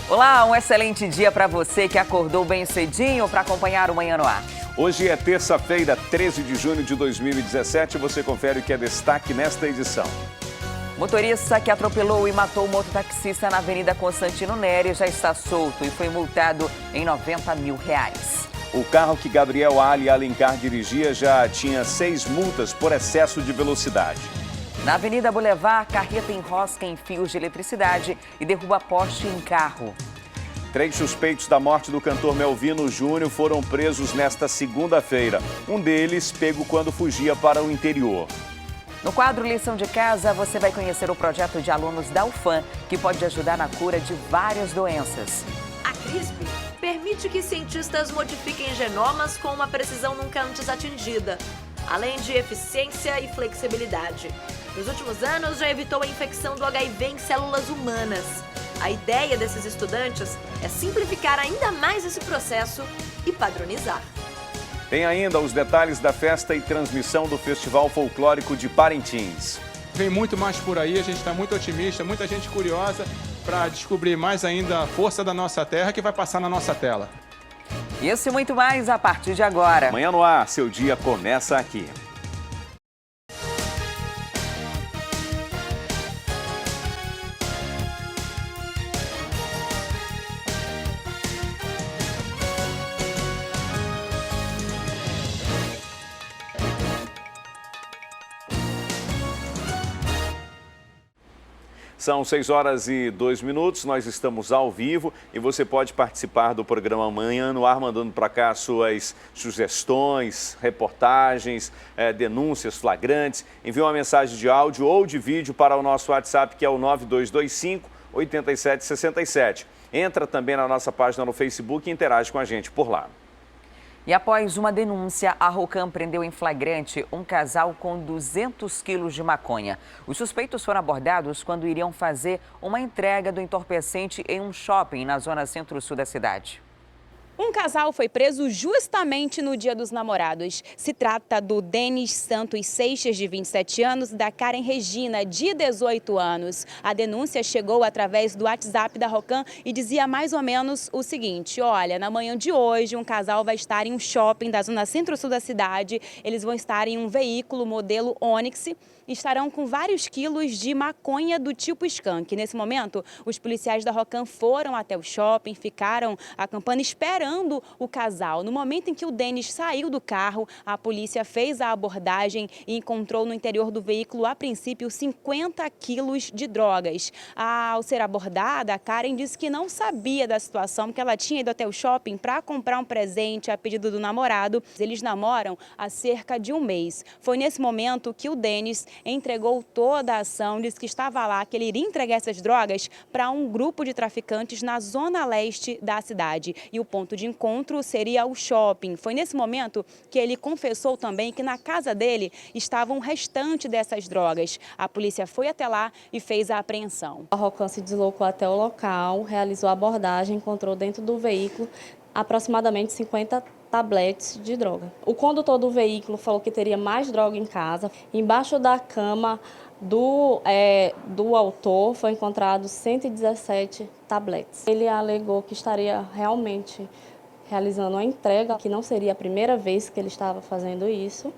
Olá, um excelente dia para você que acordou bem cedinho para acompanhar o Manhã no Ar. Hoje é terça-feira, 13 de junho de 2017. Você confere o que é destaque nesta edição. Motorista que atropelou e matou o mototaxista na Avenida Constantino Nery já está solto e foi multado em R$90 mil. O carro que Gabriel Ali Alencar dirigia já tinha 6 multas por excesso de velocidade. Na Avenida Boulevard, carreta enrosca em fios de eletricidade e derruba poste em carro. 3 suspeitos da morte do cantor Melvino Júnior foram presos nesta segunda-feira. Um deles pego quando fugia para o interior. No quadro Lição de Casa, você vai conhecer o projeto de alunos da UFAM, que pode ajudar na cura de várias doenças. A CRISP permite que cientistas modifiquem genomas com uma precisão nunca antes atingida, além de eficiência e flexibilidade. Nos últimos anos, já evitou a infecção do HIV em células humanas. A ideia desses estudantes é simplificar ainda mais esse processo e padronizar. Tem ainda os detalhes da festa e transmissão do Festival Folclórico de Parintins. Vem muito mais por aí, a gente está muito otimista, muita gente curiosa para descobrir mais ainda a força da nossa terra que vai passar na nossa tela. Isso e muito mais a partir de agora. Manhã no Ar, seu dia começa aqui. São 6h02, nós estamos ao vivo e você pode participar do programa Manhã no Ar, mandando para cá suas sugestões, reportagens, denúncias flagrantes. Envie uma mensagem de áudio ou de vídeo para o nosso WhatsApp, que é o 9225-8767. Entra também na nossa página no Facebook e interage com a gente por lá. E após uma denúncia, a Rocan prendeu em flagrante um casal com 200 quilos de maconha. Os suspeitos foram abordados quando iriam fazer uma entrega do entorpecente em um shopping na zona centro-sul da cidade. Um casal foi preso justamente no Dia dos Namorados. Se trata do Denis Santos Seixas, de 27 anos, e da Karen Regina, de 18 anos. A denúncia chegou através do WhatsApp da Rocan e dizia mais ou menos o seguinte: olha, na manhã de hoje um casal vai estar em um shopping da zona centro-sul da cidade. Eles vão estar em um veículo modelo Onix e estarão com vários quilos de maconha do tipo skunk. Nesse momento, os policiais da Rocan foram até o shopping, ficaram acampando esperando o casal. No momento em que o Denis saiu do carro, a polícia fez a abordagem e encontrou no interior do veículo, a princípio, 50 quilos de drogas. Ao ser abordada, a Karen disse que não sabia da situação, porque ela tinha ido até o shopping para comprar um presente a pedido do namorado. Eles namoram há cerca de um mês. Foi nesse momento que o Denis entregou toda a ação, disse que estava lá, que ele iria entregar essas drogas para um grupo de traficantes na zona leste da cidade. E o ponto de encontro seria o shopping. Foi nesse momento que ele confessou também que na casa dele estava um restante dessas drogas. A polícia foi até lá e fez a apreensão. A Rocan se deslocou até o local, realizou a abordagem, encontrou dentro do veículo aproximadamente 50 tabletes de droga. O condutor do veículo falou que teria mais droga em casa. Embaixo da cama do autor foi encontrado 117 tabletes. Ele alegou que estaria realmente realizando uma entrega, que não seria a primeira vez que ele estava fazendo isso,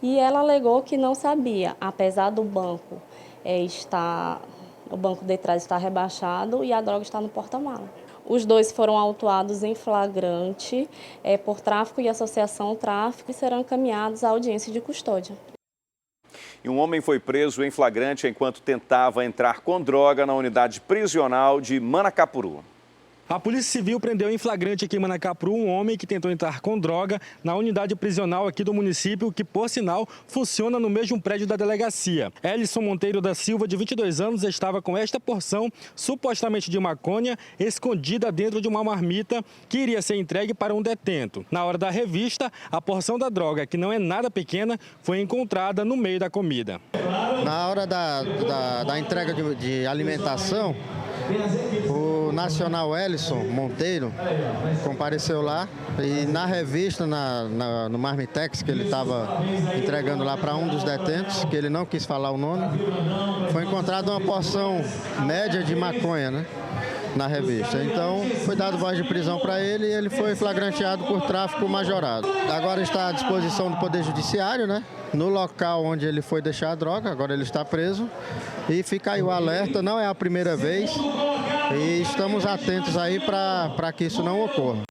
e ela alegou que não sabia, apesar do banco o banco de trás estar rebaixado e a droga está no porta-mala. Os dois foram autuados em flagrante por tráfico e associação ao tráfico e serão encaminhados à audiência de custódia. E um homem foi preso em flagrante enquanto tentava entrar com droga na unidade prisional de Manacapuru. A Polícia Civil prendeu em flagrante aqui em Manacapuru um homem que tentou entrar com droga na unidade prisional aqui do município, que, por sinal, funciona no mesmo prédio da delegacia. Elison Monteiro da Silva, de 22 anos, estava com esta porção, supostamente de maconha, escondida dentro de uma marmita que iria ser entregue para um detento. Na hora da revista, a porção da droga, que não é nada pequena, foi encontrada no meio da comida. Na hora da entrega de alimentação, o nacional Elison Monteiro compareceu lá e na revista, no Marmitex, que ele estava entregando lá para um dos detentos, que ele não quis falar o nome, foi encontrada uma porção média de maconha, né? na revista. Então, foi dado voz de prisão para ele e ele foi flagranteado por tráfico majorado. Agora está à disposição do Poder Judiciário, né? No local onde ele foi deixar a droga, agora ele está preso. E fica aí o alerta, não é a primeira vez. E estamos atentos aí para que isso não ocorra.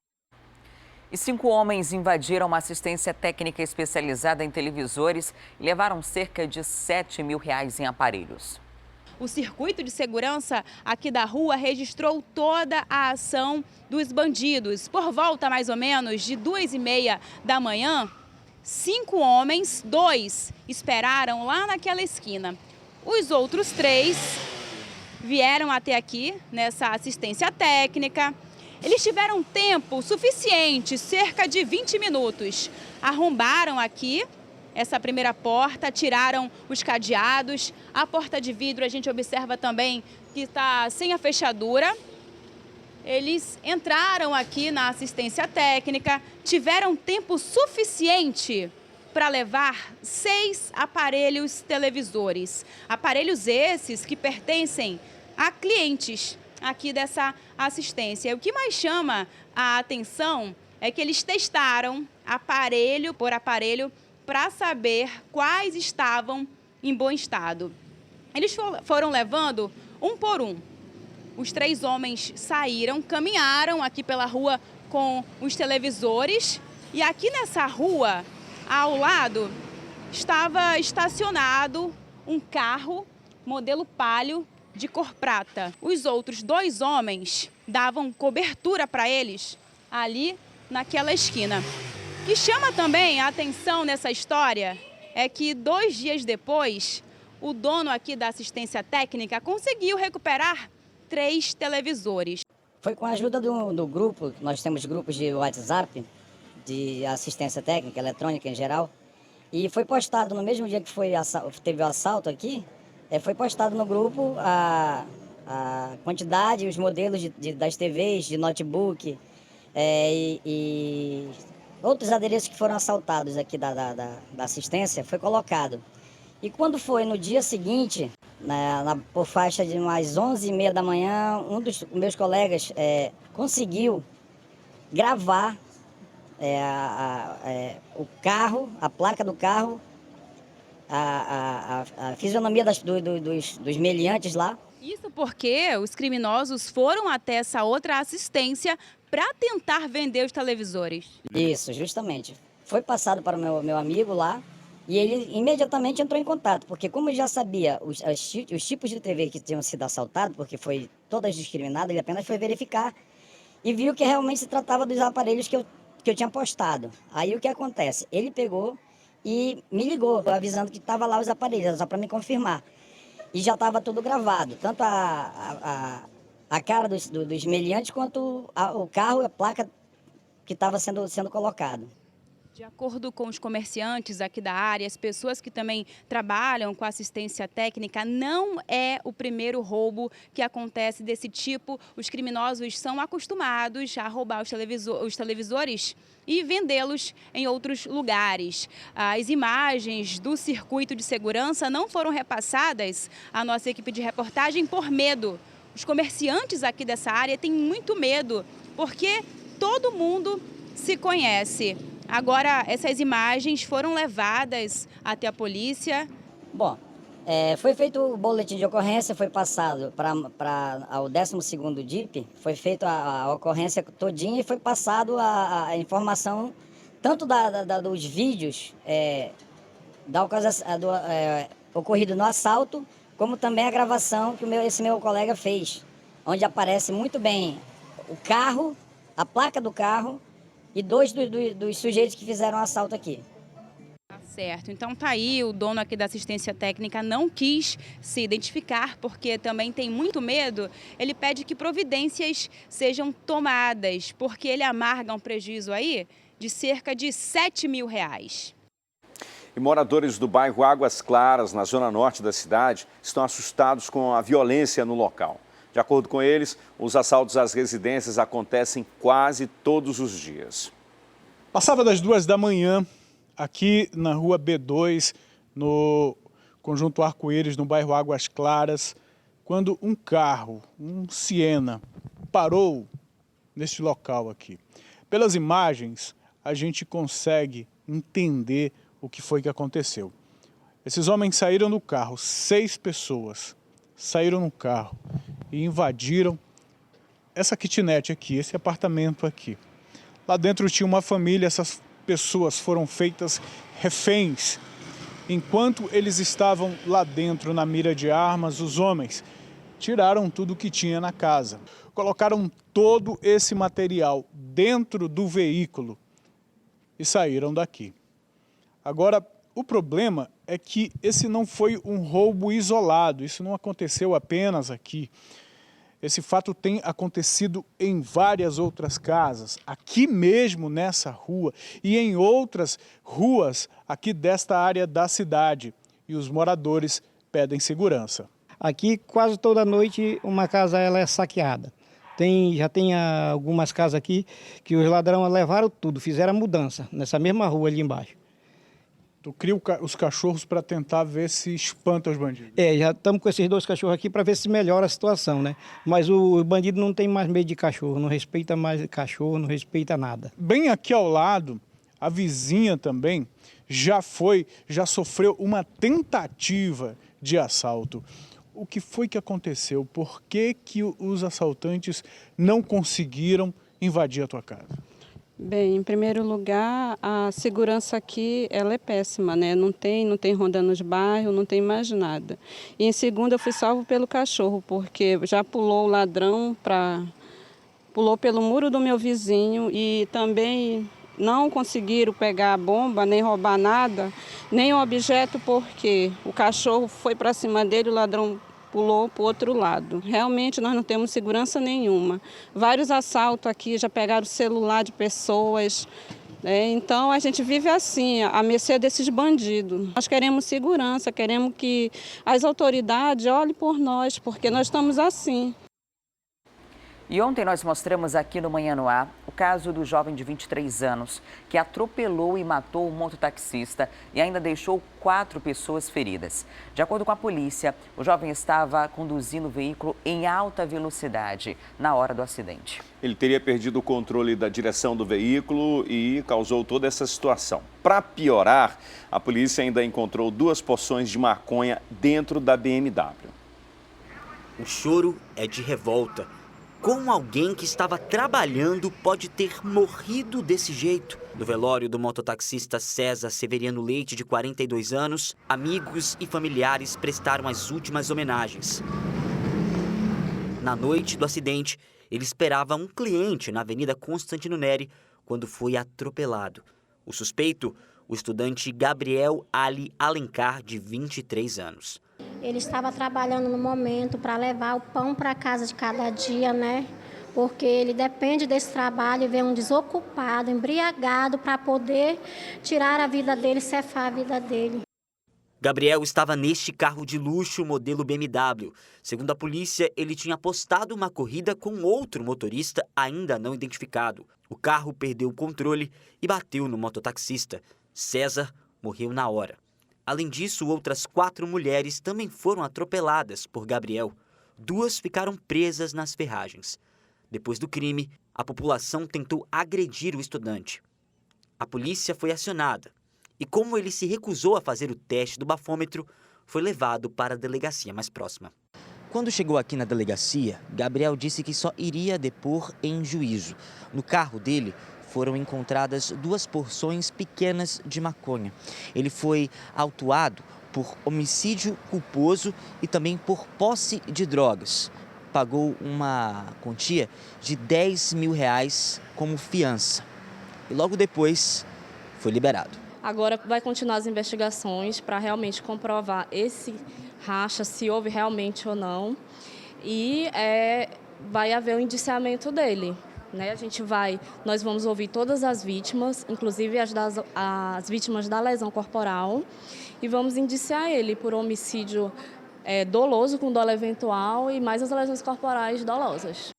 E 5 homens invadiram uma assistência técnica especializada em televisores e levaram cerca de R$7 mil em aparelhos. O circuito de segurança aqui da rua registrou toda a ação dos bandidos. Por volta, mais ou menos, de 2h30 da manhã, 5 homens, 2 esperaram lá naquela esquina. Os outros 3 vieram até aqui, nessa assistência técnica. Eles tiveram tempo suficiente, cerca de 20 minutos. Arrombaram aqui essa primeira porta, tiraram os cadeados. A porta de vidro a gente observa também que está sem a fechadura. Eles entraram aqui na assistência técnica, tiveram tempo suficiente para levar 6 aparelhos televisores. Aparelhos esses que pertencem a clientes aqui dessa assistência. O que mais chama a atenção é que eles testaram aparelho por aparelho para saber quais estavam em bom estado. Eles foram levando um por um. Os 3 homens saíram, caminharam aqui pela rua com os televisores e aqui nessa rua, ao lado, estava estacionado um carro modelo Palio de cor prata. Os outros 2 homens davam cobertura para eles ali naquela esquina. O que chama também a atenção nessa história é que 2 dias depois, o dono aqui da assistência técnica conseguiu recuperar 3 televisores. Foi com a ajuda do grupo, nós temos grupos de WhatsApp, de assistência técnica, eletrônica em geral, e foi postado no mesmo dia que teve o assalto aqui, foi postado no grupo a quantidade, os modelos das TVs, de notebook e outros adereços que foram assaltados aqui da assistência, foi colocado. E quando foi no dia seguinte, por faixa de umas 11h30 da manhã, um dos meus colegas conseguiu gravar o carro, a placa do carro, a fisionomia dos meliantes lá. Isso porque os criminosos foram até essa outra assistência para tentar vender os televisores. Isso, justamente. Foi passado para o meu amigo lá e ele imediatamente entrou em contato, porque como ele já sabia os tipos de TV que tinham sido assaltados, porque foi todas discriminadas, ele apenas foi verificar e viu que realmente se tratava dos aparelhos que eu tinha postado. Aí o que acontece? Ele pegou e me ligou, avisando que estava lá os aparelhos, só para me confirmar. E já estava tudo gravado, tanto a cara dos meliantes quanto o carro e a placa que estava sendo colocado. De acordo com os comerciantes aqui da área, as pessoas que também trabalham com assistência técnica, não é o primeiro roubo que acontece desse tipo. Os criminosos são acostumados a roubar os televisores e vendê-los em outros lugares. As imagens do circuito de segurança não foram repassadas à nossa equipe de reportagem por medo. Os comerciantes aqui dessa área têm muito medo, porque todo mundo se conhece. Agora, essas imagens foram levadas até a polícia. Bom, foi feito o boletim de ocorrência, foi passado para o 12º DIP, foi feita a ocorrência todinha e foi passado a informação tanto dos vídeos ocorrido no assalto, como também a gravação que esse meu colega fez, onde aparece muito bem o carro, a placa do carro, e 2 dos sujeitos que fizeram o assalto aqui. Tá certo. Então tá aí, o dono aqui da assistência técnica não quis se identificar porque também tem muito medo. Ele pede que providências sejam tomadas, porque ele amarga um prejuízo aí de cerca de R$7 mil. E moradores do bairro Águas Claras, na zona norte da cidade, estão assustados com a violência no local. De acordo com eles, os assaltos às residências acontecem quase todos os dias. Passava das 2 da manhã, aqui na rua B2, no conjunto Arco-Íris, no bairro Águas Claras, quando um carro, um Siena, parou neste local aqui. Pelas imagens, a gente consegue entender o que foi que aconteceu. Esses homens saíram do carro, 6 pessoas saíram no carro e invadiram essa kitnet aqui, esse apartamento aqui. Lá dentro tinha uma família, essas pessoas foram feitas reféns. Enquanto eles estavam lá dentro na mira de armas, os homens tiraram tudo o que tinha na casa. Colocaram todo esse material dentro do veículo e saíram daqui. Agora, o problema é que esse não foi um roubo isolado, isso não aconteceu apenas aqui. Esse fato tem acontecido em várias outras casas, aqui mesmo nessa rua e em outras ruas aqui desta área da cidade. E os moradores pedem segurança. Aqui quase toda noite uma casa ela é saqueada. Já tem algumas casas aqui que os ladrões levaram tudo, fizeram a mudança nessa mesma rua ali embaixo. Tu cria os cachorros para tentar ver se espanta os bandidos. Já estamos com esses 2 cachorros aqui para ver se melhora a situação, né? Mas o bandido não tem mais medo de cachorro, não respeita mais cachorro, não respeita nada. Bem aqui ao lado, a vizinha também já sofreu uma tentativa de assalto. O que foi que aconteceu? Por que os assaltantes não conseguiram invadir a tua casa? Bem, em primeiro lugar, a segurança aqui ela é péssima, né? Não tem ronda nos bairros, não tem mais nada. E em segundo, eu fui salvo pelo cachorro, porque já pulou o ladrão, pulou pelo muro do meu vizinho e também não conseguiram pegar a bomba, nem roubar nada, nem o objeto, porque o cachorro foi para cima dele, o ladrão pulou para o outro lado. Realmente nós não temos segurança nenhuma. Vários assaltos aqui, já pegaram o celular de pessoas. Então a gente vive assim, à mercê desses bandidos. Nós queremos segurança, queremos que as autoridades olhem por nós, porque nós estamos assim. E ontem nós mostramos aqui no Manhã no Ar o caso do jovem de 23 anos que atropelou e matou um mototaxista e ainda deixou 4 pessoas feridas. De acordo com a polícia, o jovem estava conduzindo o veículo em alta velocidade na hora do acidente. Ele teria perdido o controle da direção do veículo e causou toda essa situação. Para piorar, a polícia ainda encontrou 2 porções de maconha dentro da BMW. O choro é de revolta. Como alguém que estava trabalhando pode ter morrido desse jeito? No velório do mototaxista César Severiano Leite, de 42 anos, amigos e familiares prestaram as últimas homenagens. Na noite do acidente, ele esperava um cliente na Avenida Constantino Neri quando foi atropelado. O suspeito, o estudante Gabriel Ali Alencar, de 23 anos. Ele estava trabalhando no momento para levar o pão para casa de cada dia, né? Porque ele depende desse trabalho e vem um desocupado, embriagado, para poder tirar a vida dele, cefar a vida dele. Gabriel estava neste carro de luxo modelo BMW. Segundo a polícia, ele tinha apostado uma corrida com outro motorista ainda não identificado. O carro perdeu o controle e bateu no mototaxista. César morreu na hora. Além disso, outras 4 mulheres também foram atropeladas por Gabriel. 2 ficaram presas nas ferragens. Depois do crime, a população tentou agredir o estudante. A polícia foi acionada e, como ele se recusou a fazer o teste do bafômetro, foi levado para a delegacia mais próxima. Quando chegou aqui na delegacia, Gabriel disse que só iria depor em juízo. No carro dele foram encontradas 2 porções pequenas de maconha. Ele foi autuado por homicídio culposo e também por posse de drogas. Pagou uma quantia de R$10 mil como fiança. E logo depois foi liberado. Agora vai continuar as investigações para realmente comprovar esse racha, se houve realmente ou não. E vai haver o indiciamento dele. Né? Nós vamos ouvir todas as vítimas, inclusive as vítimas da lesão corporal, e vamos indiciar ele por homicídio doloso com dolo eventual e mais as lesões corporais dolosas.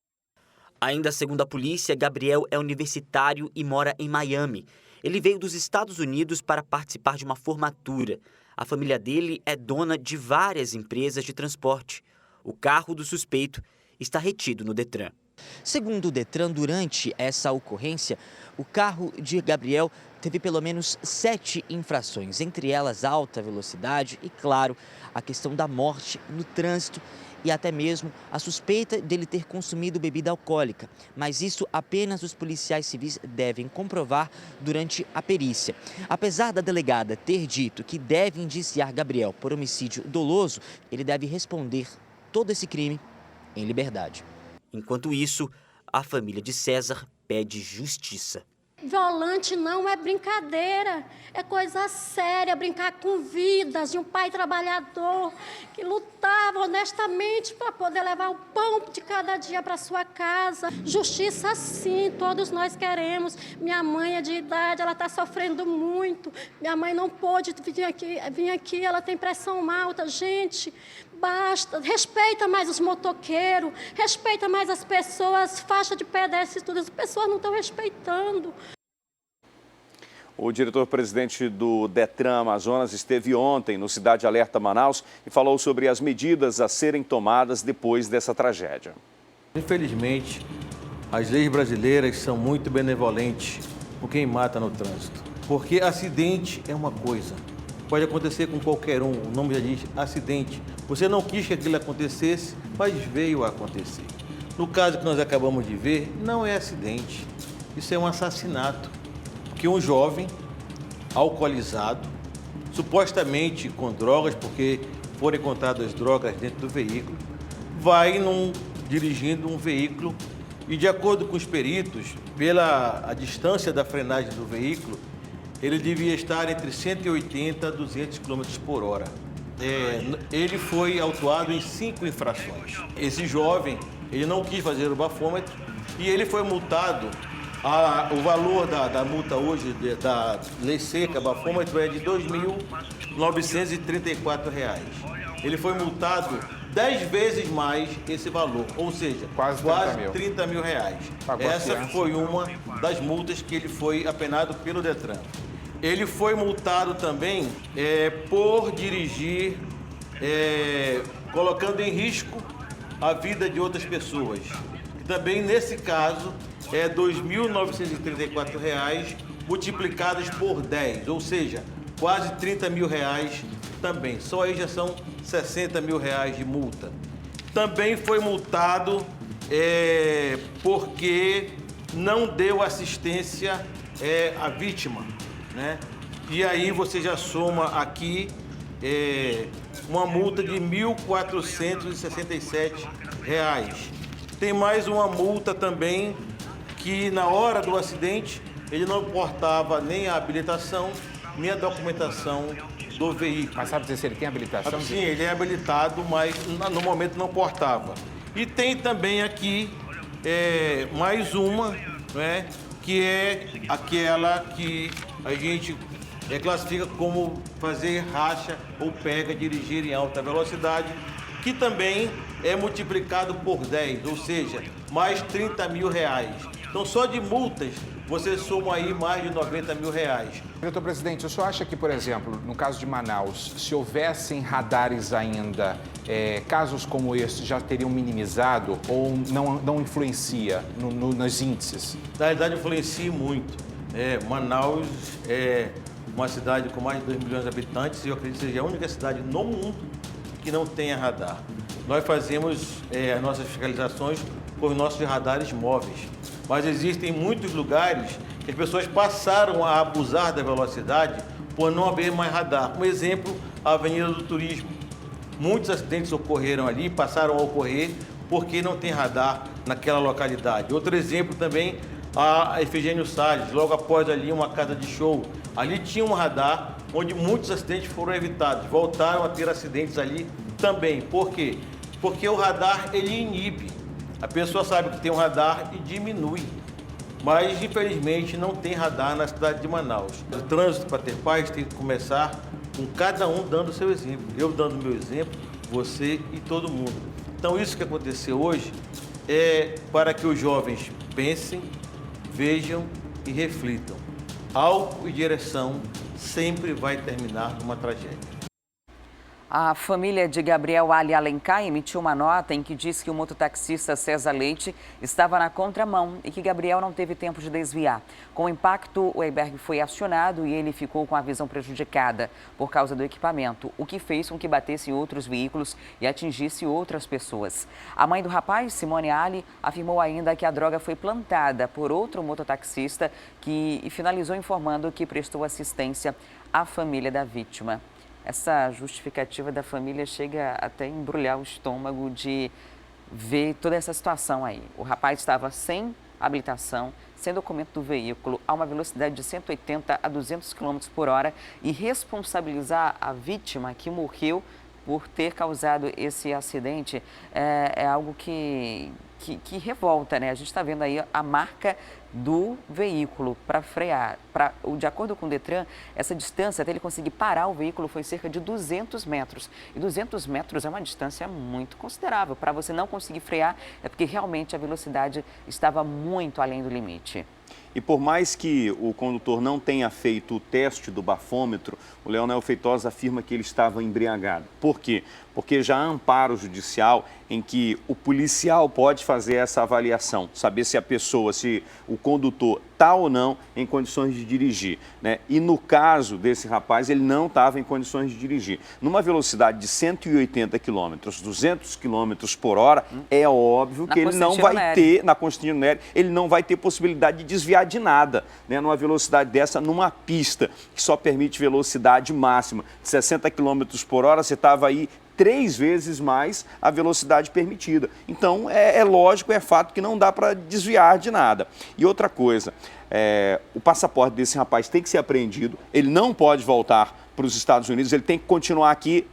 Ainda segundo a polícia, Gabriel é universitário e mora em Miami. Ele veio dos Estados Unidos para participar de uma formatura. A família dele é dona de várias empresas de transporte. O carro do suspeito está retido no Detran. Segundo o Detran, durante essa ocorrência, o carro de Gabriel teve pelo menos 7 infrações, entre elas alta velocidade e, claro, a questão da morte no trânsito e até mesmo a suspeita dele ter consumido bebida alcoólica. Mas isso apenas os policiais civis devem comprovar durante a perícia. Apesar da delegada ter dito que deve indiciar Gabriel por homicídio doloso, ele deve responder todo esse crime em liberdade. Enquanto isso, a família de César pede justiça. Violante não é brincadeira, é coisa séria, brincar com vidas de um pai trabalhador que lutava honestamente para poder levar o pão de cada dia para sua casa. Justiça sim, todos nós queremos. Minha mãe é de idade, ela está sofrendo muito. Minha mãe não pôde vir aqui, ela tem pressão alta. Gente, basta, respeita mais os motoqueiros, respeita mais as pessoas, faixa de pedestres, tudo, as pessoas não estão respeitando. O diretor-presidente do Detran Amazonas esteve ontem no Cidade Alerta Manaus e falou sobre as medidas a serem tomadas depois dessa tragédia. Infelizmente, as leis brasileiras são muito benevolentes com quem mata no trânsito. Porque acidente é uma coisa, pode acontecer com qualquer um, o nome já diz acidente. Você não quis que aquilo acontecesse, mas veio a acontecer. No caso que nós acabamos de ver, não é acidente, isso é um assassinato. Que um jovem alcoolizado, supostamente com drogas, porque foram encontradas drogas dentro do veículo, vai dirigindo um veículo e, de acordo com os peritos, pela a distância da frenagem do veículo, ele devia estar entre 180 a 200 km por hora. Ele foi autuado em 5 infrações. Esse jovem, ele não quis fazer o bafômetro e ele foi multado. O valor da multa hoje, da lei seca, bafômetro, é de R$ 2.934. Ele foi multado 10 vezes mais esse valor, ou seja, quase 30 mil reais. Essa foi uma das multas que ele foi apenado pelo Detran. Ele foi multado também por dirigir, colocando em risco a vida de outras pessoas. Também, nesse caso, é R$ 2.934 multiplicados por 10, ou seja, quase 30 mil reais também. Só aí já são 60 mil reais de multa. Também foi multado porque não deu assistência à vítima, né? E aí você já soma aqui uma multa de R$ 1.467. Tem mais uma multa também que na hora do acidente ele não portava nem a habilitação, nem a documentação do veículo. Mas sabe dizer se ele tem habilitação? Sim, ele é habilitado, mas no momento não portava. E tem também aqui mais uma, né, que é aquela que a gente classifica como fazer racha ou pega, dirigir em alta velocidade, que também é multiplicado por 10, ou seja, mais 30 mil reais. Então, só de multas, você soma aí mais de 90 mil reais. Diretor presidente, o senhor acha que, por exemplo, no caso de Manaus, se houvessem radares ainda, casos como esse já teriam minimizado ou não influencia nos índices? Na realidade, influencia muito. Manaus é uma cidade com mais de 2 milhões de habitantes e eu acredito que seja a única cidade no mundo que não tenha radar. Nós fazemos as nossas fiscalizações com os nossos radares móveis, mas existem muitos lugares que as pessoas passaram a abusar da velocidade por não haver mais radar. Um exemplo, a Avenida do Turismo. Muitos acidentes ocorreram ali, passaram a ocorrer porque não tem radar naquela localidade. Outro exemplo também, a Efigênio Salles, logo após ali uma casa de show. Ali tinha um radar onde muitos acidentes foram evitados. Voltaram a ter acidentes ali também. Por quê? Porque o radar, ele inibe. A pessoa sabe que tem um radar e diminui. Mas, infelizmente, não tem radar na cidade de Manaus. O trânsito, para ter paz, tem que começar com cada um dando o seu exemplo. Eu dando o meu exemplo, você e todo mundo. Então, isso que aconteceu hoje é para que os jovens pensem, vejam e reflitam. Álcool e direção sempre vai terminar numa tragédia. A família de Gabriel Ali Alencar emitiu uma nota em que diz que o mototaxista César Leite estava na contramão e que Gabriel não teve tempo de desviar. Com o impacto, o airbag foi acionado e ele ficou com a visão prejudicada por causa do equipamento, o que fez com que batesse em outros veículos e atingisse outras pessoas. A mãe do rapaz, Simone Ali, afirmou ainda que a droga foi plantada por outro mototaxista que finalizou informando que prestou assistência à família da vítima. Essa justificativa da família chega até a embrulhar o estômago de ver toda essa situação aí. O rapaz estava sem habilitação, sem documento do veículo, a uma velocidade de 180 a 200 km por hora e responsabilizar a vítima que morreu por ter causado esse acidente é algo que revolta, né? A gente está vendo aí a marca do veículo para frear. De acordo com o Detran, essa distância até ele conseguir parar o veículo foi cerca de 200 metros. E 200 metros é uma distância muito considerável. Para você não conseguir frear, é porque realmente a velocidade estava muito além do limite. E por mais que o condutor não tenha feito o teste do bafômetro, o Leonel Feitosa afirma que ele estava embriagado. Por quê? Porque já há amparo judicial em que o policial pode fazer essa avaliação, saber se a pessoa, se o condutor está ou não em condições de dirigir, né? E no caso desse rapaz, ele não estava em condições de dirigir. Numa velocidade de 180 km, 200 km por hora, é óbvio que ele não vai ter, na Constantino Nery, ele não vai ter possibilidade de desviar de nada, né? Numa velocidade dessa, numa pista que só permite velocidade máxima de 60 km por hora, você estava aí 3 vezes mais a velocidade permitida. Então, é lógico, é fato que não dá para desviar de nada. E outra coisa, o passaporte desse rapaz tem que ser apreendido, ele não pode voltar para os Estados Unidos, ele tem que continuar aqui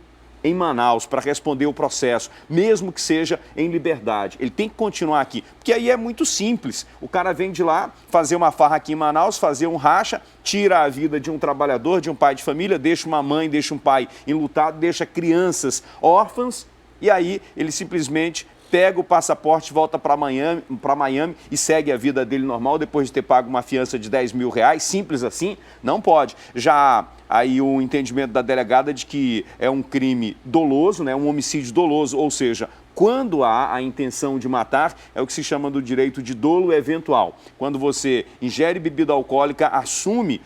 em Manaus para responder o processo, mesmo que seja em liberdade. Ele tem que continuar aqui, porque aí é muito simples. O cara vem de lá, fazer uma farra aqui em Manaus, fazer um racha, tira a vida de um trabalhador, de um pai de família, deixa uma mãe, deixa um pai enlutado, deixa crianças órfãs, e aí ele simplesmente pega o passaporte, volta para Miami e segue a vida dele normal depois de ter pago uma fiança de 10 mil reais, simples assim, não pode. Já aí o entendimento da delegada de que é um crime doloso, né, um homicídio doloso, ou seja, quando há a intenção de matar, é o que se chama do direito de dolo eventual. Quando você ingere bebida alcoólica, assume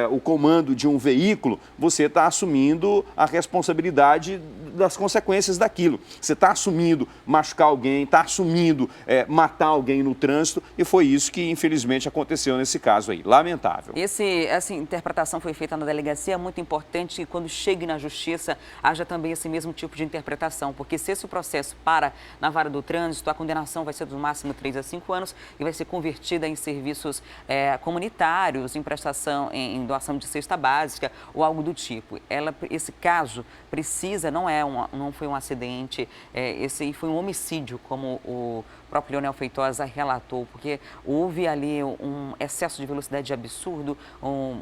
o comando de um veículo, você está assumindo a responsabilidade das consequências daquilo. Você está assumindo machucar alguém, está assumindo matar alguém no trânsito, e foi isso que infelizmente aconteceu nesse caso aí. Lamentável. Essa interpretação foi feita na delegacia, é muito importante que quando chegue na justiça haja também esse mesmo tipo de interpretação, porque se esse processo para na vara do trânsito, a condenação vai ser do máximo 3 a 5 anos e vai ser convertida em serviços comunitários, em prestação, em doação de cesta básica ou algo do tipo. Esse caso precisa, não foi um acidente, esse foi um homicídio, como o próprio Leonel Feitosa relatou, porque houve ali um excesso de velocidade absurdo,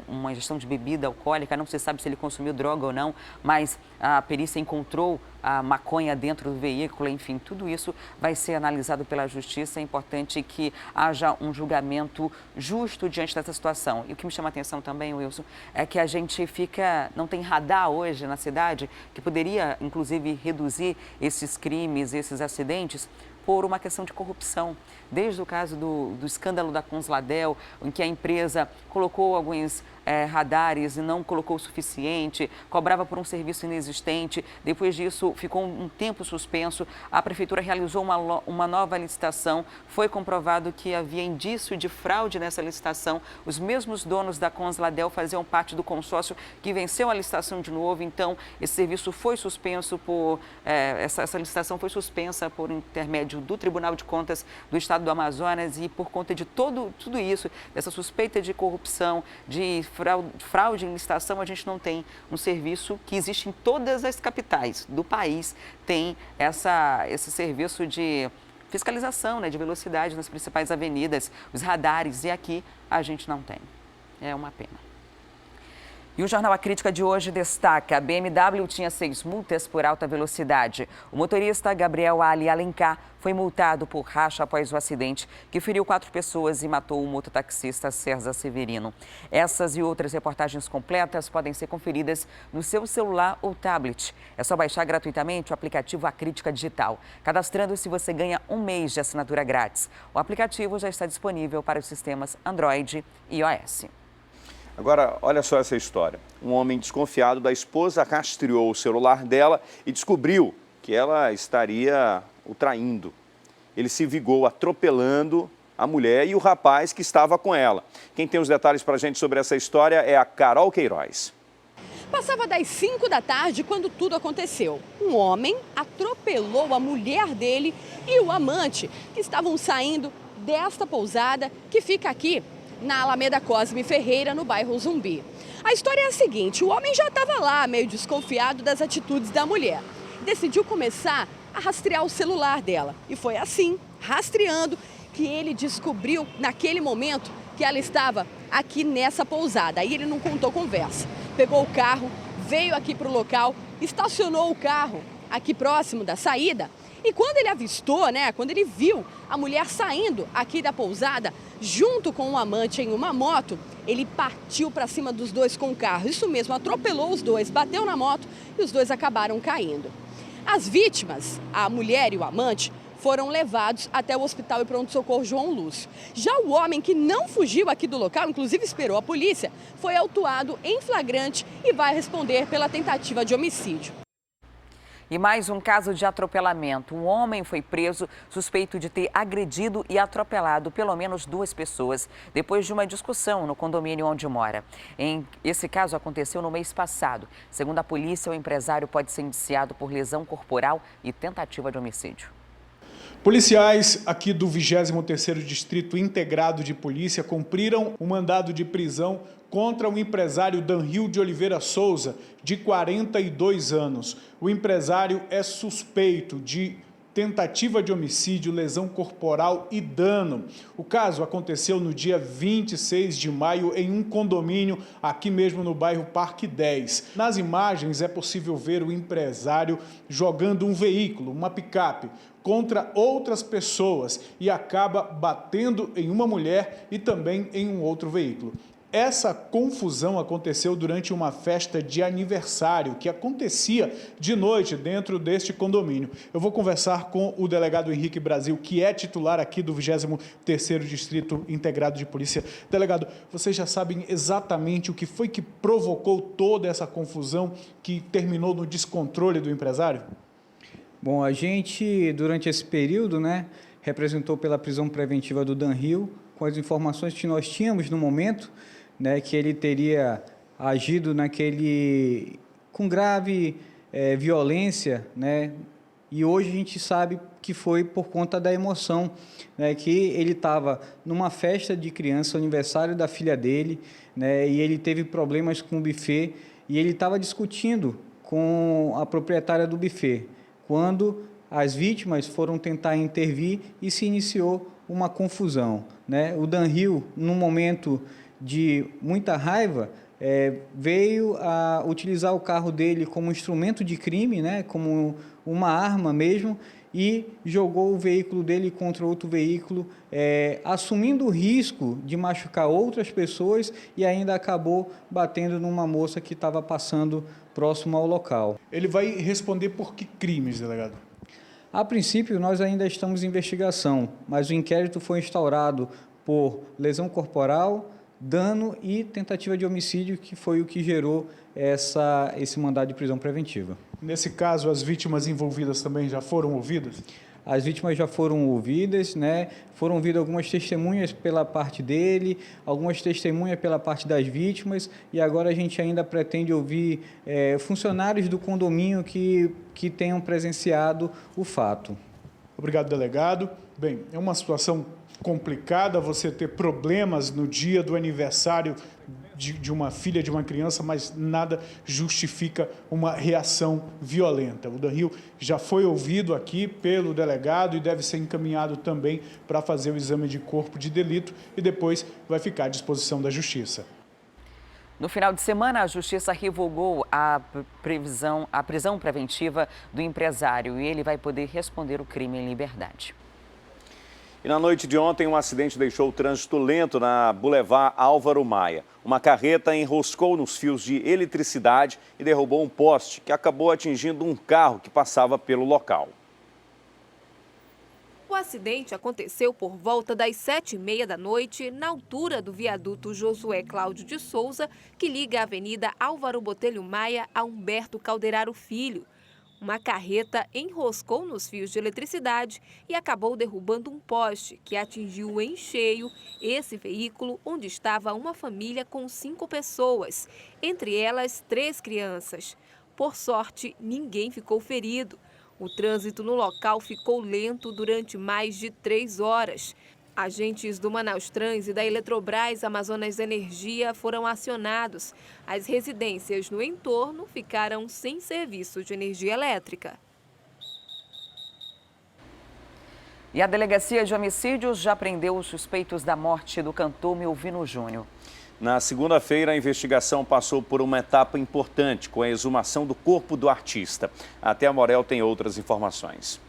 uma ingestão de bebida alcoólica, não se sabe se ele consumiu droga ou não, mas a perícia encontrou a maconha dentro do veículo, enfim, tudo isso vai ser analisado pela justiça. É importante que haja um julgamento justo diante dessa situação. E o que me chama a atenção também, Wilson, é que a gente não tem radar hoje na cidade, que poderia, inclusive, reduzir esses crimes, esses acidentes, por uma questão de corrupção. Desde o caso do escândalo da Conzladel, em que a empresa colocou alguns radares e não colocou o suficiente, cobrava por um serviço inexistente. Depois disso, ficou um tempo suspenso. A prefeitura realizou uma nova licitação. Foi comprovado que havia indício de fraude nessa licitação. Os mesmos donos da Conzladel faziam parte do consórcio que venceu a licitação de novo. Então, esse serviço foi suspenso essa licitação foi suspensa por intermédio do Tribunal de Contas do Estado do Amazonas, e por conta de tudo isso, dessa suspeita de corrupção, de fraude em licitação, a gente não tem um serviço que existe em todas as capitais do país, tem esse serviço de fiscalização, né, de velocidade nas principais avenidas, os radares, e aqui a gente não tem. É uma pena. E o Jornal A Crítica de hoje destaca: a BMW tinha 6 multas por alta velocidade. O motorista Gabriel Ali Alencar foi multado por racha após o acidente que feriu 4 pessoas e matou o mototaxista César Severino. Essas e outras reportagens completas podem ser conferidas no seu celular ou tablet. É só baixar gratuitamente o aplicativo A Crítica Digital. Cadastrando-se, você ganha 1 mês de assinatura grátis. O aplicativo já está disponível para os sistemas Android e iOS. Agora, olha só essa história. Um homem desconfiado da esposa rastreou o celular dela e descobriu que ela estaria o traindo. Ele se vingou atropelando a mulher e o rapaz que estava com ela. Quem tem os detalhes para a gente sobre essa história é a Carol Queiroz. Passava das 5 da tarde quando tudo aconteceu. Um homem atropelou a mulher dele e o amante, que estavam saindo desta pousada que fica aqui na Alameda Cosme Ferreira, no bairro Zumbi. A história é a seguinte: o homem já estava lá, meio desconfiado das atitudes da mulher. Decidiu começar a rastrear o celular dela. E foi assim, rastreando, que ele descobriu, naquele momento, que ela estava aqui nessa pousada. Aí ele não contou conversa. Pegou o carro, veio aqui para o local, estacionou o carro aqui próximo da saída. E quando ele avistou, quando ele viu a mulher saindo aqui da pousada, junto com um amante em uma moto, ele partiu para cima dos dois com o carro. Isso mesmo, atropelou os dois, bateu na moto e os dois acabaram caindo. As vítimas, a mulher e o amante, foram levados até o Hospital e Pronto-Socorro João Lúcio. Já o homem, que não fugiu aqui do local, inclusive esperou a polícia, foi autuado em flagrante e vai responder pela tentativa de homicídio. E mais um caso de atropelamento. Um homem foi preso suspeito de ter agredido e atropelado pelo menos 2 pessoas depois de uma discussão no condomínio onde mora. Esse caso aconteceu no mês passado. Segundo a polícia, o empresário pode ser indiciado por lesão corporal e tentativa de homicídio. Policiais aqui do 23º Distrito Integrado de Polícia cumpriram um mandado de prisão contra o empresário Danril de Oliveira Souza, de 42 anos. O empresário é suspeito de tentativa de homicídio, lesão corporal e dano. O caso aconteceu no dia 26 de maio em um condomínio aqui mesmo no bairro Parque 10. Nas imagens é possível ver o empresário jogando um veículo, uma picape, contra outras pessoas e acaba batendo em uma mulher e também em um outro veículo. Essa confusão aconteceu durante uma festa de aniversário que acontecia de noite dentro deste condomínio. Eu vou conversar com o delegado Henrique Brasil, que é titular aqui do 23º Distrito Integrado de Polícia. Delegado, vocês já sabem exatamente o que foi que provocou toda essa confusão que terminou no descontrole do empresário? Bom, a gente, durante esse período, representou pela prisão preventiva do Danril, com as informações que nós tínhamos no momento, que ele teria agido com grave violência, e hoje a gente sabe que foi por conta da emoção, que ele estava numa festa de criança, aniversário da filha dele, e ele teve problemas com o buffet, e ele estava discutindo com a proprietária do buffet, quando as vítimas foram tentar intervir e se iniciou uma confusão. O Danril, num momento de muita raiva, veio a utilizar o carro dele como instrumento de crime, como uma arma mesmo, e jogou o veículo dele contra outro veículo, assumindo o risco de machucar outras pessoas e ainda acabou batendo numa moça que estava passando próximo ao local. Ele vai responder por que crimes, delegado? A princípio, nós ainda estamos em investigação, mas o inquérito foi instaurado por lesão corporal, dano e tentativa de homicídio, que foi o que gerou esse mandado de prisão preventiva. Nesse caso, as vítimas envolvidas também já foram ouvidas? As vítimas já foram ouvidas, foram ouvidas algumas testemunhas pela parte dele, algumas testemunhas pela parte das vítimas, e agora a gente ainda pretende ouvir funcionários do condomínio que tenham presenciado o fato. Obrigado, delegado. Bem, é uma situação complicada você ter problemas no dia do aniversário de uma filha de uma criança, mas nada justifica uma reação violenta. O Danril já foi ouvido aqui pelo delegado e deve ser encaminhado também para fazer o exame de corpo de delito e depois vai ficar à disposição da Justiça. No final de semana, a Justiça revogou a prisão preventiva do empresário e ele vai poder responder o crime em liberdade. E na noite de ontem, um acidente deixou o trânsito lento na Boulevard Álvaro Maia. Uma carreta enroscou nos fios de eletricidade e derrubou um poste que acabou atingindo um carro que passava pelo local. O acidente aconteceu por volta das 7h30 da noite, na altura do viaduto Josué Cláudio de Souza, que liga a Avenida Álvaro Botelho Maia a Humberto Calderaro Filho. Uma carreta enroscou nos fios de eletricidade e acabou derrubando um poste que atingiu em cheio esse veículo onde estava uma família com 5 pessoas, entre elas 3 crianças. Por sorte, ninguém ficou ferido. O trânsito no local ficou lento durante mais de 3 horas. Agentes do Manaus Trans e da Eletrobras Amazonas Energia foram acionados. As residências no entorno ficaram sem serviço de energia elétrica. E a Delegacia de Homicídios já prendeu os suspeitos da morte do cantor Melvino Júnior. Na segunda-feira, a investigação passou por uma etapa importante, com a exumação do corpo do artista. A Thea Morel tem outras informações.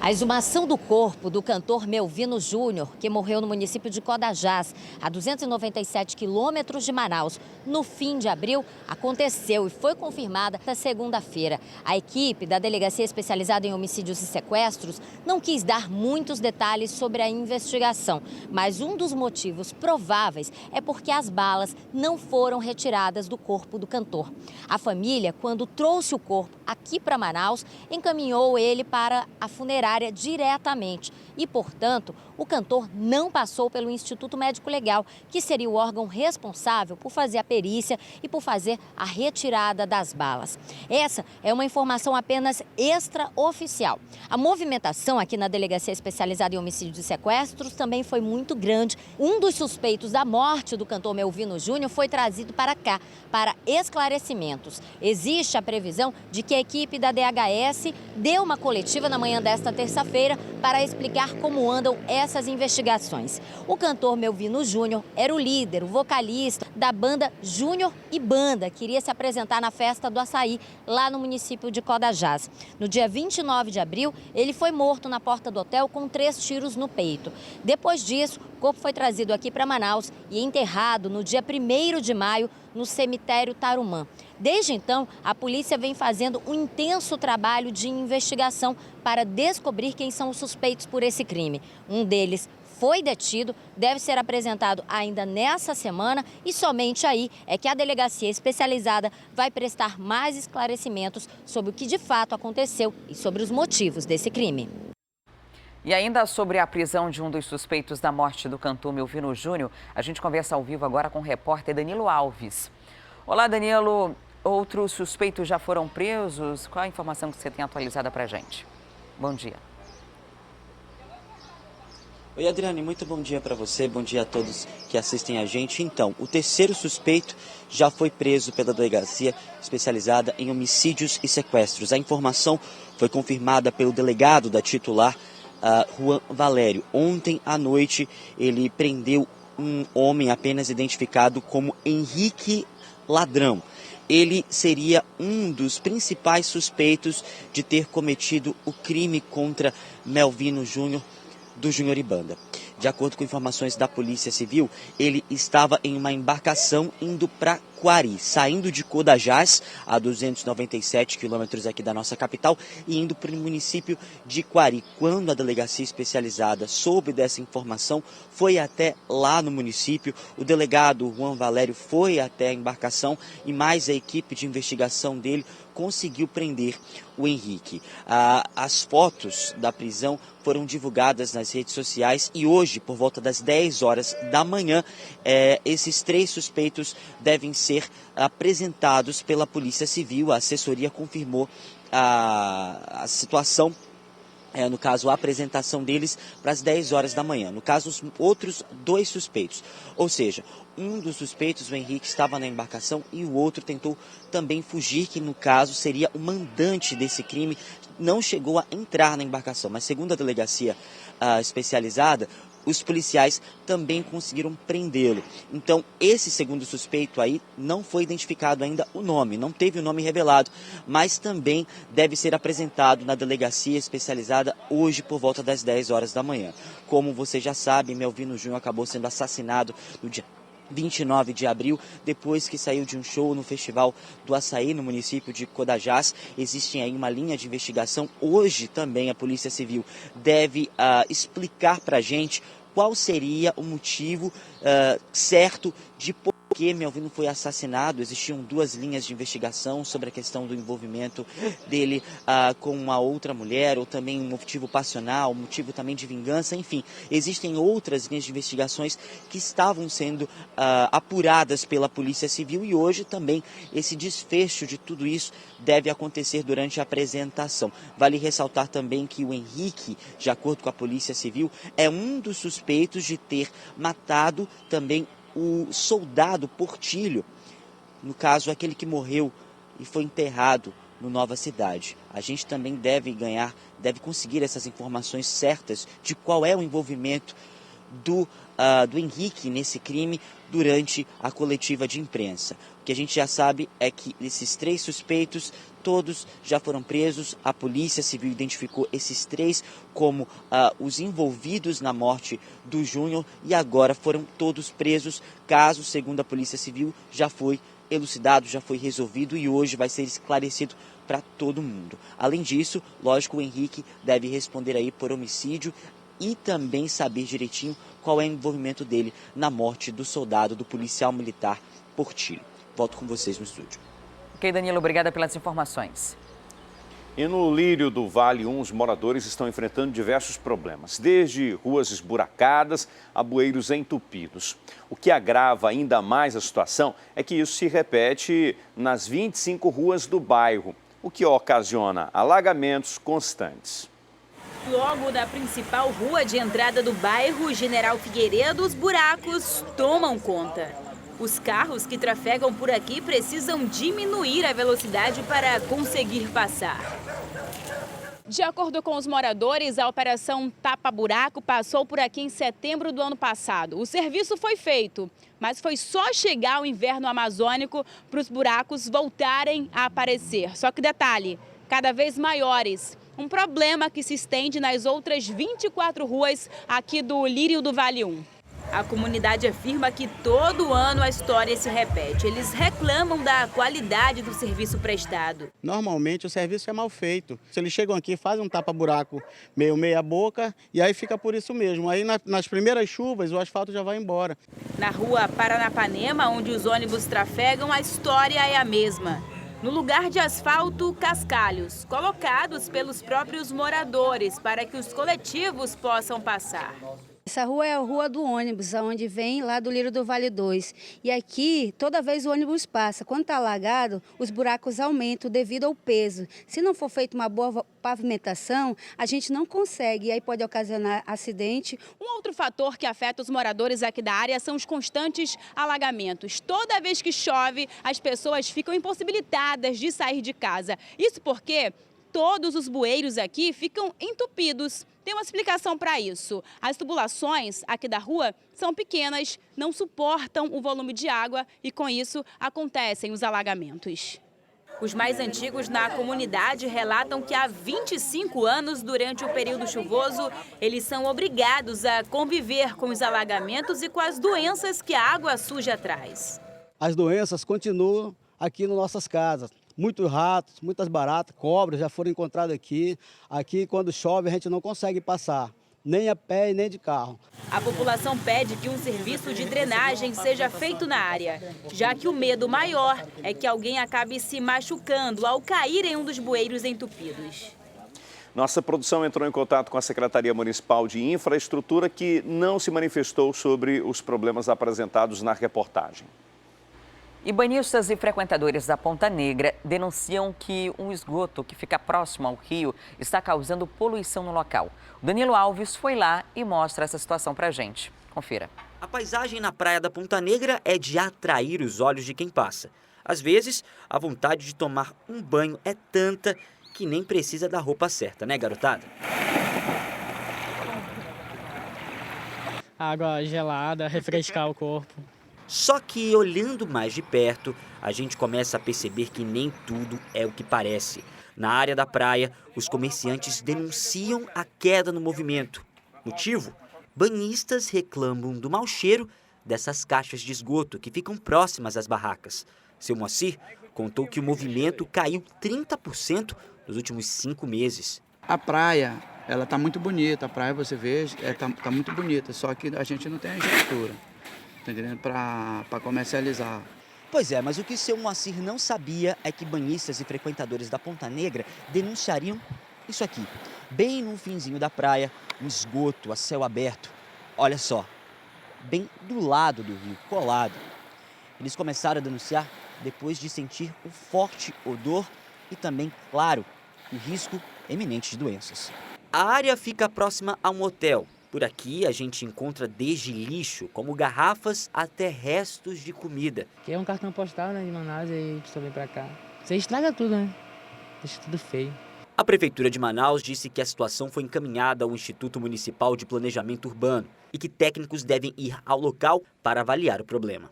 A exumação do corpo do cantor Melvino Júnior, que morreu no município de Codajás, a 297 quilômetros de Manaus, no fim de abril, aconteceu e foi confirmada na segunda-feira. A equipe da Delegacia Especializada em Homicídios e Sequestros não quis dar muitos detalhes sobre a investigação, mas um dos motivos prováveis é porque as balas não foram retiradas do corpo do cantor. A família, quando trouxe o corpo aqui para Manaus, encaminhou ele para a funerária diretamente e, portanto, o cantor não passou pelo Instituto Médico Legal, que seria o órgão responsável por fazer a perícia e por fazer a retirada das balas. Essa é uma informação apenas extraoficial. A movimentação aqui na Delegacia Especializada em Homicídios e Sequestros também foi muito grande. Um dos suspeitos da morte do cantor Melvino Júnior foi trazido para cá, para esclarecimentos. Existe a previsão de que a equipe da DHS dê uma coletiva na manhã desta terça-feira para explicar como andam essas investigações. O cantor Melvino Júnior era o líder, o vocalista da banda Júnior e Banda, que iria se apresentar na Festa do Açaí, lá no município de Codajás. No dia 29 de abril, ele foi morto na porta do hotel com 3 tiros no peito. Depois disso, o corpo foi trazido aqui para Manaus e enterrado no dia 1º de maio, no cemitério Tarumã. Desde então, a polícia vem fazendo um intenso trabalho de investigação para descobrir quem são os suspeitos por esse crime. Um deles foi detido, deve ser apresentado ainda nessa semana e somente aí é que a delegacia especializada vai prestar mais esclarecimentos sobre o que de fato aconteceu e sobre os motivos desse crime. E ainda sobre a prisão de um dos suspeitos da morte do cantor Melvino Júnior, a gente conversa ao vivo agora com o repórter Danilo Alves. Olá, Danilo. Outros suspeitos já foram presos? Qual a informação que você tem atualizada para a gente? Bom dia. Oi, Adriane, muito bom dia para você, bom dia a todos que assistem a gente. Então, o terceiro suspeito já foi preso pela Delegacia Especializada em Homicídios e Sequestros. A informação foi confirmada pelo delegado da titular, Juan Valério. Ontem à noite, ele prendeu um homem apenas identificado como Henrique Ladrão. Ele seria um dos principais suspeitos de ter cometido o crime contra Melvino Júnior, do Júnior e Banda. De acordo com informações da Polícia Civil, ele estava em uma embarcação indo para Quari, saindo de Codajás, a 297 quilômetros aqui da nossa capital, e indo para o município de Quari. Quando a Delegacia Especializada soube dessa informação, foi até lá no município, o delegado Juan Valério foi até a embarcação e mais a equipe de investigação dele conseguiu prender o Henrique. As fotos da prisão foram divulgadas nas redes sociais e hoje, por volta das 10 horas da manhã, esses 3 suspeitos devem ser apresentados pela Polícia Civil. A assessoria confirmou a situação, no caso a apresentação deles, para as 10 horas da manhã. No caso, os outros 2 suspeitos, ou seja, um dos suspeitos, o Henrique, estava na embarcação e o outro tentou também fugir, que no caso seria o mandante desse crime, não chegou a entrar na embarcação. Mas segundo a delegacia especializada, os policiais também conseguiram prendê-lo. Então, esse segundo suspeito aí não foi identificado ainda o nome, não teve o nome revelado, mas também deve ser apresentado na delegacia especializada hoje por volta das 10 horas da manhã. Como você já sabe, Melvino Júnior acabou sendo assassinado no dia 29 de abril, depois que saiu de um show no Festival do Açaí, no município de Codajás. Existe aí uma linha de investigação. Hoje também a Polícia Civil deve explicar para a gente qual seria o motivo certo de por que Melvino foi assassinado. Existiam duas linhas de investigação sobre a questão do envolvimento dele com uma outra mulher, ou também um motivo passional, um motivo também de vingança, enfim. Existem outras linhas de investigações que estavam sendo apuradas pela Polícia Civil e hoje também esse desfecho de tudo isso deve acontecer durante a apresentação. Vale ressaltar também que o Henrique, de acordo com a Polícia Civil, é um dos suspeitos de ter matado também o soldado Portilho, no caso aquele que morreu e foi enterrado no Nova Cidade. A gente também deve conseguir essas informações certas de qual é o envolvimento do Henrique nesse crime durante a coletiva de imprensa. O que a gente já sabe é que esses 3 suspeitos, todos já foram presos. A Polícia Civil identificou esses 3 como os envolvidos na morte do Júnior e agora foram todos presos. Caso, segundo a Polícia Civil, já foi elucidado, já foi resolvido e hoje vai ser esclarecido para todo mundo. Além disso, lógico, o Henrique deve responder aí por homicídio e também saber direitinho qual é o envolvimento dele na morte do soldado, do policial militar Portilho. Volto com vocês no estúdio. Ok, Danilo, obrigada pelas informações. E no Lírio do Vale 1, os moradores estão enfrentando diversos problemas, desde ruas esburacadas a bueiros entupidos. O que agrava ainda mais a situação é que isso se repete nas 25 ruas do bairro, o que ocasiona alagamentos constantes. Logo da principal rua de entrada do bairro General Figueiredo, os buracos tomam conta. Os carros que trafegam por aqui precisam diminuir a velocidade para conseguir passar. De acordo com os moradores, a operação Tapa Buraco passou por aqui em setembro do ano passado. O serviço foi feito, mas foi só chegar o inverno amazônico para os buracos voltarem a aparecer. Só que detalhe, cada vez maiores. Um problema que se estende nas outras 24 ruas aqui do Lírio do Vale 1. A comunidade afirma que todo ano a história se repete. Eles reclamam da qualidade do serviço prestado. Normalmente o serviço é mal feito. Se eles chegam aqui, fazem um tapa-buraco meia boca e aí fica por isso mesmo. Aí nas primeiras chuvas o asfalto já vai embora. Na rua Paranapanema, onde os ônibus trafegam, a história é a mesma. No lugar de asfalto, cascalhos, colocados pelos próprios moradores para que os coletivos possam passar. Essa rua é a rua do ônibus, onde vem lá do Lírio do Vale 2. E aqui, toda vez o ônibus passa. Quando está alagado, os buracos aumentam devido ao peso. Se não for feita uma boa pavimentação, a gente não consegue e aí pode ocasionar acidente. Um outro fator que afeta os moradores aqui da área são os constantes alagamentos. Toda vez que chove, as pessoas ficam impossibilitadas de sair de casa. Isso porque todos os bueiros aqui ficam entupidos. Tem uma explicação para isso. As tubulações aqui da rua são pequenas, não suportam o volume de água e, com isso, acontecem os alagamentos. Os mais antigos na comunidade relatam que há 25 anos, durante o período chuvoso, eles são obrigados a conviver com os alagamentos e com as doenças que a água suja traz. As doenças continuam aqui nas nossas casas. Muitos ratos, muitas baratas, cobras já foram encontradas aqui. Aqui, quando chove, a gente não consegue passar, nem a pé e nem de carro. A população pede que um serviço de drenagem seja feito na área, já que o medo maior é que alguém acabe se machucando ao cair em um dos bueiros entupidos. Nossa produção entrou em contato com a Secretaria Municipal de Infraestrutura, que não se manifestou sobre os problemas apresentados na reportagem. E banhistas e frequentadores da Ponta Negra denunciam que um esgoto que fica próximo ao rio está causando poluição no local. O Danilo Alves foi lá e mostra essa situação pra gente. Confira. A paisagem na praia da Ponta Negra é de atrair os olhos de quem passa. Às vezes, a vontade de tomar um banho é tanta que nem precisa da roupa certa, né, garotada? água gelada, refrescar o corpo. Só que olhando mais de perto, a gente começa a perceber que nem tudo é o que parece. Na área da praia, os comerciantes denunciam a queda no movimento. Motivo? Banhistas reclamam do mau cheiro dessas caixas de esgoto que ficam próximas às barracas. Seu Moacir contou que o movimento caiu 30% nos últimos 5 meses. A praia, ela está muito bonita, a praia você vê, tá muito bonita, só que a gente não tem a estrutura, tá entendendo? Para comercializar. Pois é, mas o que o seu Moacir não sabia é que banhistas e frequentadores da Ponta Negra denunciariam isso aqui. Bem no finzinho da praia, um esgoto a céu aberto. Olha só, bem do lado do rio, colado. Eles começaram a denunciar depois de sentir o forte odor e também, claro, o risco eminente de doenças. A área fica próxima a um hotel. Por aqui a gente encontra desde lixo, como garrafas, até restos de comida. Que é um cartão postal, né, de Manaus, e aí a pessoa vem pra cá. Você estraga tudo, né? Deixa tudo feio. A Prefeitura de Manaus disse que a situação foi encaminhada ao Instituto Municipal de Planejamento Urbano e que técnicos devem ir ao local para avaliar o problema.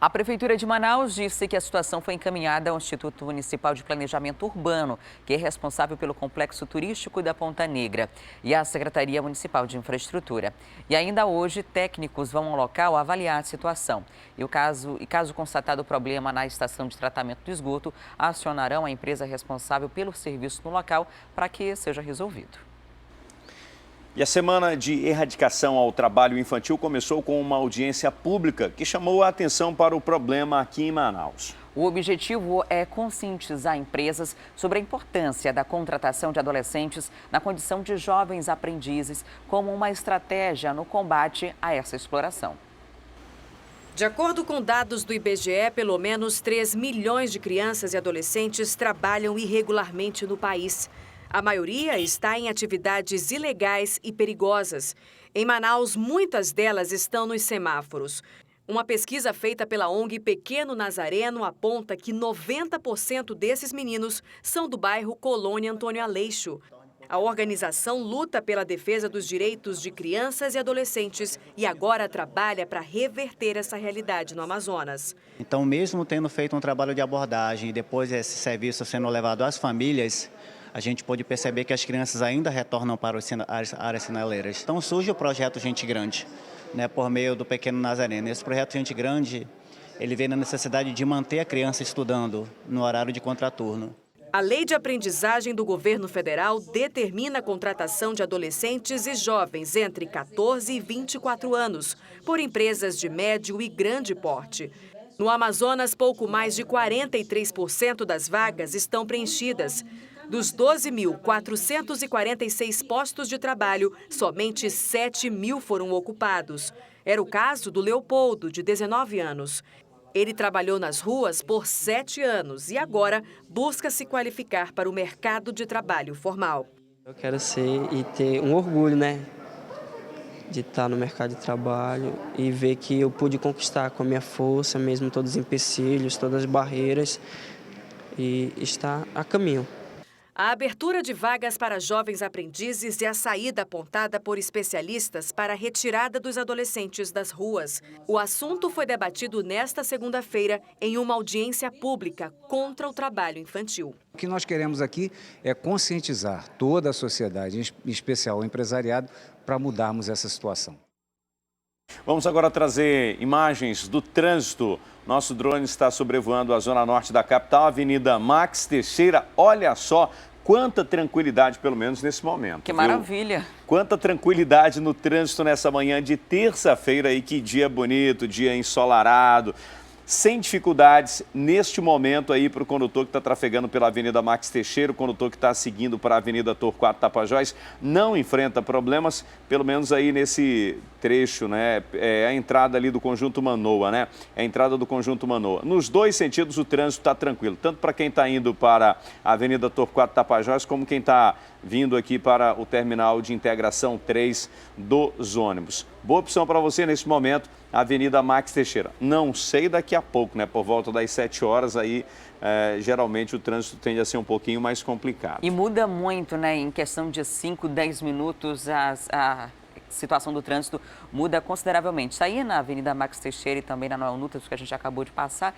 A Prefeitura de Manaus disse que a situação foi encaminhada ao Instituto Municipal de Planejamento Urbano, que é responsável pelo complexo turístico da Ponta Negra, e à Secretaria Municipal de Infraestrutura. E ainda hoje, técnicos vão ao local avaliar a situação. E caso constatado o problema na estação de tratamento do esgoto, acionarão a empresa responsável pelo serviço no local para que seja resolvido. E a Semana de Erradicação ao Trabalho Infantil começou com uma audiência pública que chamou a atenção para o problema aqui em Manaus. O objetivo é conscientizar empresas sobre a importância da contratação de adolescentes na condição de jovens aprendizes como uma estratégia no combate a essa exploração. De acordo com dados do IBGE, pelo menos 3 milhões de crianças e adolescentes trabalham irregularmente no país. A maioria está em atividades ilegais e perigosas. Em Manaus, muitas delas estão nos semáforos. Uma pesquisa feita pela ONG Pequeno Nazareno aponta que 90% desses meninos são do bairro Colônia Antônio Aleixo. A organização luta pela defesa dos direitos de crianças e adolescentes e agora trabalha para reverter essa realidade no Amazonas. Então, mesmo tendo feito um trabalho de abordagem e depois esse serviço sendo levado às famílias, a gente pode perceber que as crianças ainda retornam para as áreas sinaleiras. Então surge o projeto Gente Grande, né, por meio do Pequeno Nazareno. Esse projeto Gente Grande, ele vem na necessidade de manter a criança estudando no horário de contraturno. A Lei de Aprendizagem do Governo Federal determina a contratação de adolescentes e jovens entre 14 e 24 anos por empresas de médio e grande porte. No Amazonas, pouco mais de 43% das vagas estão preenchidas. Dos 12.446 postos de trabalho, somente 7.000 foram ocupados. Era o caso do Leopoldo, de 19 anos. Ele trabalhou nas ruas por 7 anos e agora busca se qualificar para o mercado de trabalho formal. Eu quero ser e ter um orgulho, né? De estar no mercado de trabalho e ver que eu pude conquistar com a minha força, mesmo todos os empecilhos, todas as barreiras, e estar a caminho. A abertura de vagas para jovens aprendizes é a saída apontada por especialistas para a retirada dos adolescentes das ruas. O assunto foi debatido nesta segunda-feira em uma audiência pública contra o trabalho infantil. O que nós queremos aqui é conscientizar toda a sociedade, em especial o empresariado, para mudarmos essa situação. Vamos agora trazer imagens do trânsito. Nosso drone está sobrevoando a zona norte da capital, Avenida Max Teixeira. Olha só quanta tranquilidade, pelo menos nesse momento. Que maravilha! Quanta tranquilidade no trânsito nessa manhã de terça-feira aí, que dia bonito, dia ensolarado. Sem dificuldades neste momento aí para o condutor que está trafegando pela Avenida Max Teixeira, o condutor que está seguindo para a Avenida Torquato Tapajós, não enfrenta problemas, pelo menos aí nesse trecho, né? É a entrada ali do Conjunto Manoa, né? É a entrada do Conjunto Manoa. Nos dois sentidos o trânsito está tranquilo, tanto para quem está indo para a Avenida Torquato Tapajós, como quem está vindo aqui para o terminal de integração 3 dos ônibus. Boa opção para você nesse momento, Avenida Max Teixeira. Não sei daqui a pouco, né? Por volta das 7 horas, aí geralmente o trânsito tende a ser um pouquinho mais complicado. E muda muito, né? Em questão de 5, 10 minutos, situação do trânsito muda consideravelmente. Aí na Avenida Max Teixeira e também na Noel Nutas, que a gente acabou de passar,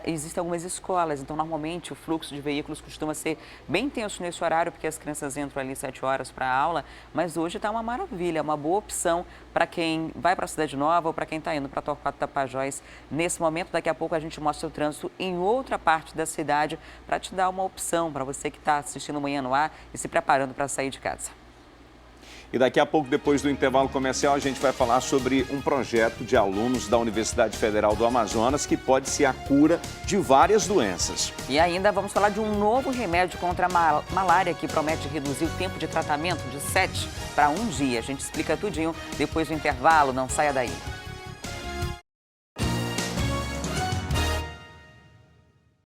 existem algumas escolas, então normalmente o fluxo de veículos costuma ser bem tenso nesse horário, porque as crianças entram ali 7 horas para a aula, mas hoje está uma maravilha, uma boa opção para quem vai para a Cidade Nova ou para quem está indo para Torquato Tapajós. Nesse momento, daqui a pouco a gente mostra o trânsito em outra parte da cidade para te dar uma opção para você que está assistindo Manhã no Ar e se preparando para sair de casa. E daqui a pouco, depois do intervalo comercial, a gente vai falar sobre um projeto de alunos da Universidade Federal do Amazonas que pode ser a cura de várias doenças. E ainda vamos falar de um novo remédio contra a malária que promete reduzir o tempo de tratamento de 7 para 1 dia. A gente explica tudinho depois do intervalo, não saia daí.